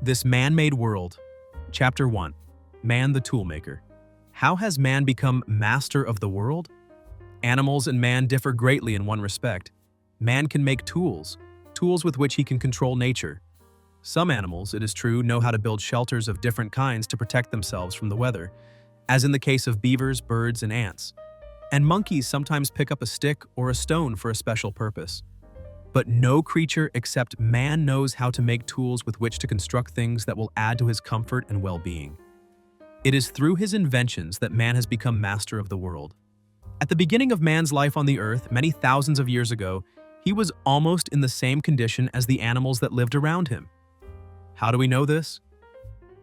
This man-made world. Chapter 1. Man the Toolmaker. How has man become master of the world? Animals and man differ greatly in one respect. Man can make tools with which he can control nature. Some animals, it is true, know how to build shelters of different kinds to protect themselves from the weather, as in the case of beavers, birds, and ants. And monkeys sometimes pick up a stick or a stone for a special purpose. But no creature except man knows how to make tools with which to construct things that will add to his comfort and well-being. It is through his inventions that man has become master of the world. At the beginning of man's life on the earth, many thousands of years ago, he was almost in the same condition as the animals that lived around him. How do we know this?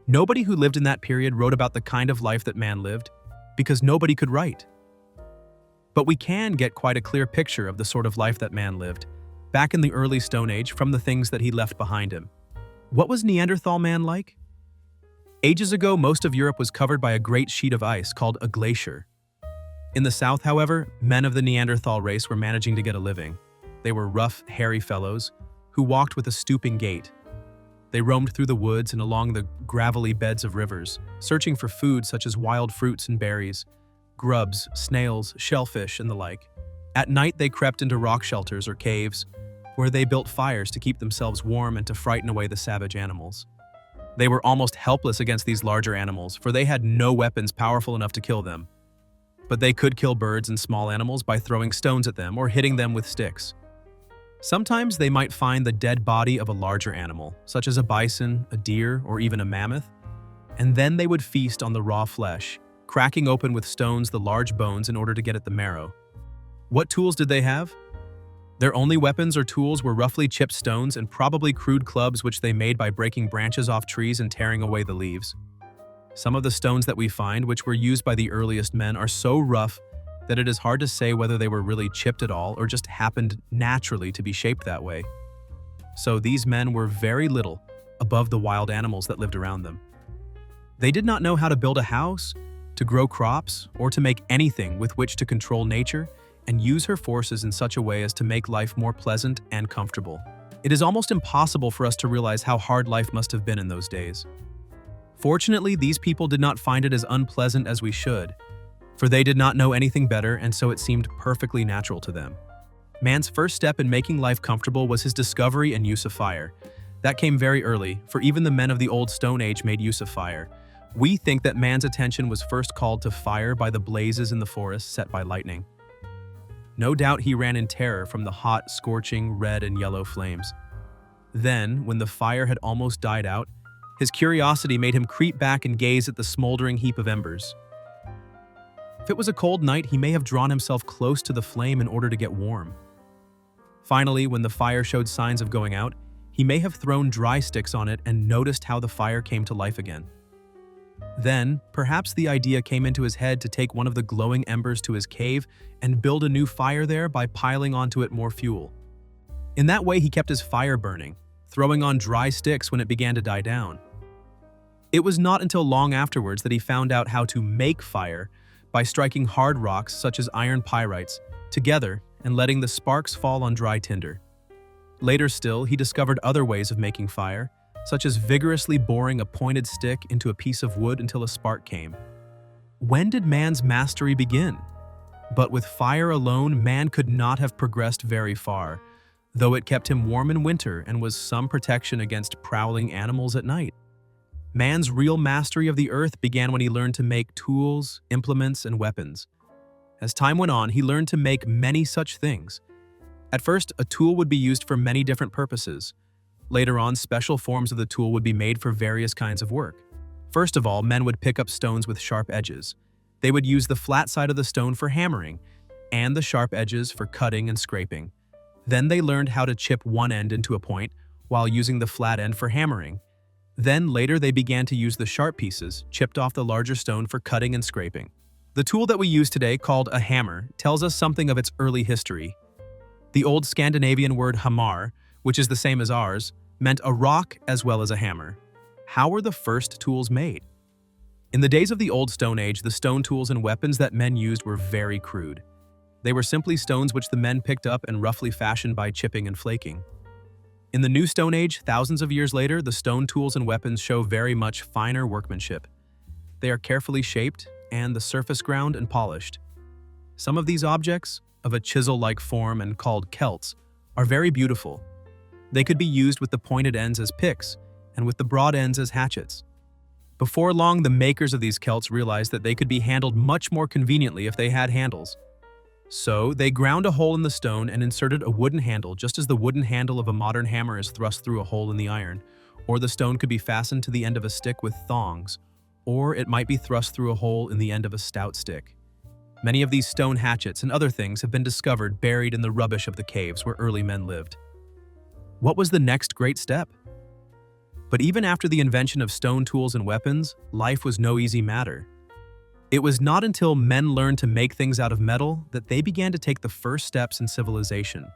Nobody who lived in that period wrote about the kind of life that man lived, because nobody could write. But we can get quite a clear picture of the sort of life that man lived, back in the early Stone Age, from the things that he left behind him. What was Neanderthal man like? Ages ago, most of Europe was covered by a great sheet of ice called a glacier. In the south, however, men of the Neanderthal race were managing to get a living. They were rough, hairy fellows who walked with a stooping gait. They roamed through the woods and along the gravelly beds of rivers, searching for food such as wild fruits and berries, grubs, snails, shellfish, and the like. At night, they crept into rock shelters or caves, where they built fires to keep themselves warm and to frighten away the savage animals. They were almost helpless against these larger animals, for they had no weapons powerful enough to kill them. But they could kill birds and small animals by throwing stones at them or hitting them with sticks. Sometimes they might find the dead body of a larger animal, such as a bison, a deer, or even a mammoth, and then they would feast on the raw flesh, cracking open with stones the large bones in order to get at the marrow. What tools did they have? Their only weapons or tools were roughly chipped stones and probably crude clubs which they made by breaking branches off trees and tearing away the leaves. Some of the stones that we find, which were used by the earliest men, are so rough that it is hard to say whether they were really chipped at all or just happened naturally to be shaped that way. So these men were very little above the wild animals that lived around them. They did not know how to build a house, to grow crops, or to make anything with which to control nature and use her forces in such a way as to make life more pleasant and comfortable. It is almost impossible for us to realize how hard life must have been in those days. Fortunately, these people did not find it as unpleasant as we should, for they did not know anything better, and so it seemed perfectly natural to them. Man's first step in making life comfortable was his discovery and use of fire. That came very early, for even the men of the old Stone Age made use of fire. We think that man's attention was first called to fire by the blazes in the forest set by lightning. No doubt he ran in terror from the hot, scorching red and yellow flames. Then, when the fire had almost died out, his curiosity made him creep back and gaze at the smoldering heap of embers. If it was a cold night, he may have drawn himself close to the flame in order to get warm. Finally, when the fire showed signs of going out, he may have thrown dry sticks on it and noticed how the fire came to life again. Then, perhaps the idea came into his head to take one of the glowing embers to his cave and build a new fire there by piling onto it more fuel. In that way, he kept his fire burning, throwing on dry sticks when it began to die down. It was not until long afterwards that he found out how to make fire by striking hard rocks such as iron pyrites together and letting the sparks fall on dry tinder. Later still, he discovered other ways of making fire, such as vigorously boring a pointed stick into a piece of wood until a spark came. When did man's mastery begin? But with fire alone, man could not have progressed very far, though it kept him warm in winter and was some protection against prowling animals at night. Man's real mastery of the earth began when he learned to make tools, implements, and weapons. As time went on, he learned to make many such things. At first, a tool would be used for many different purposes. Later on, special forms of the tool would be made for various kinds of work. First of all, men would pick up stones with sharp edges. They would use the flat side of the stone for hammering, and the sharp edges for cutting and scraping. Then they learned how to chip one end into a point, while using the flat end for hammering. Then later they began to use the sharp pieces, chipped off the larger stone for cutting and scraping. The tool that we use today, called a hammer, tells us something of its early history. The old Scandinavian word hamar, which is the same as ours, meant a rock as well as a hammer. How were the first tools made? In the days of the Old Stone Age, the stone tools and weapons that men used were very crude. They were simply stones which the men picked up and roughly fashioned by chipping and flaking. In the New Stone Age, thousands of years later, the stone tools and weapons show very much finer workmanship. They are carefully shaped and the surface ground and polished. Some of these objects, of a chisel-like form and called celts, are very beautiful. They could be used with the pointed ends as picks and with the broad ends as hatchets. Before long, the makers of these celts realized that they could be handled much more conveniently if they had handles. So, they ground a hole in the stone and inserted a wooden handle, just as the wooden handle of a modern hammer is thrust through a hole in the iron, or the stone could be fastened to the end of a stick with thongs, or it might be thrust through a hole in the end of a stout stick. Many of these stone hatchets and other things have been discovered buried in the rubbish of the caves where early men lived. What was the next great step? But even after the invention of stone tools and weapons, life was no easy matter. It was not until men learned to make things out of metal that they began to take the first steps in civilization.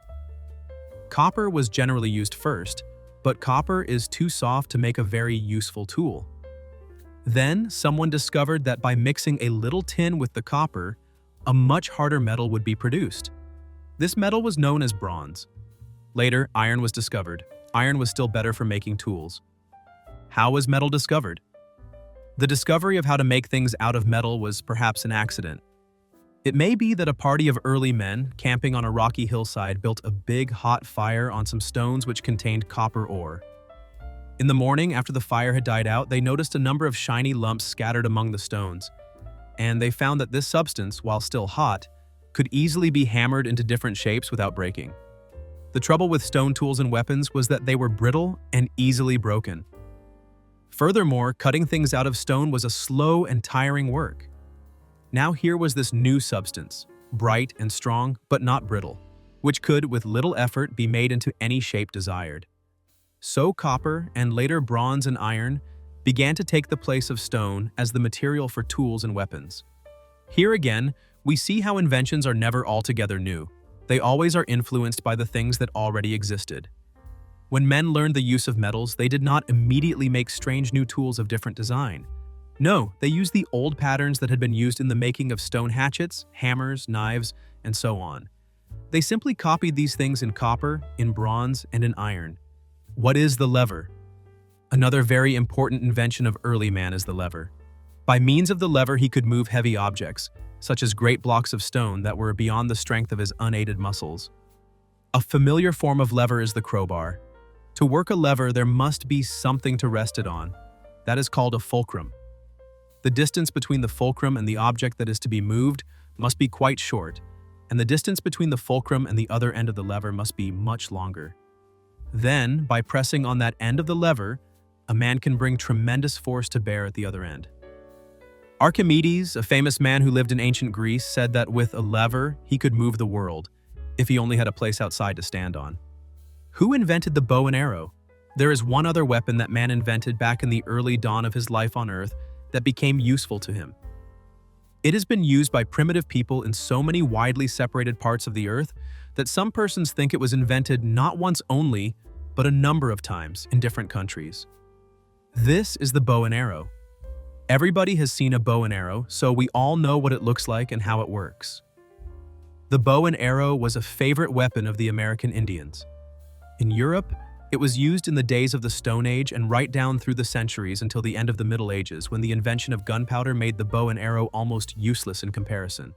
Copper was generally used first, but copper is too soft to make a very useful tool. Then, someone discovered that by mixing a little tin with the copper, a much harder metal would be produced. This metal was known as bronze. Later, iron was discovered. Iron was still better for making tools. How was metal discovered? The discovery of how to make things out of metal was perhaps an accident. It may be that a party of early men, camping on a rocky hillside, built a big hot fire on some stones which contained copper ore. In the morning, after the fire had died out, they noticed a number of shiny lumps scattered among the stones, and they found that this substance, while still hot, could easily be hammered into different shapes without breaking. The trouble with stone tools and weapons was that they were brittle and easily broken. Furthermore, cutting things out of stone was a slow and tiring work. Now here was this new substance, bright and strong, but not brittle, which could, with little effort, be made into any shape desired. So copper, and later bronze and iron, began to take the place of stone as the material for tools and weapons. Here again, we see how inventions are never altogether new. They always are influenced by the things that already existed. When men learned the use of metals, they did not immediately make strange new tools of different design. No, they used the old patterns that had been used in the making of stone hatchets, hammers, knives, and so on. They simply copied these things in copper, in bronze, and in iron. What is the lever? Another very important invention of early man is the lever. By means of the lever, he could move heavy objects, such as great blocks of stone that were beyond the strength of his unaided muscles. A familiar form of lever is the crowbar. To work a lever, there must be something to rest it on. That is called a fulcrum. The distance between the fulcrum and the object that is to be moved must be quite short, and the distance between the fulcrum and the other end of the lever must be much longer. Then, by pressing on that end of the lever, a man can bring tremendous force to bear at the other end. Archimedes, a famous man who lived in ancient Greece, said that with a lever, he could move the world, if he only had a place outside to stand on. Who invented the bow and arrow? There is one other weapon that man invented back in the early dawn of his life on Earth that became useful to him. It has been used by primitive people in so many widely separated parts of the Earth that some persons think it was invented not once only, but a number of times in different countries. This is the bow and arrow. Everybody has seen a bow and arrow, so we all know what it looks like and how it works. The bow and arrow was a favorite weapon of the American Indians. In Europe, it was used in the days of the Stone Age and right down through the centuries until the end of the Middle Ages, when the invention of gunpowder made the bow and arrow almost useless in comparison.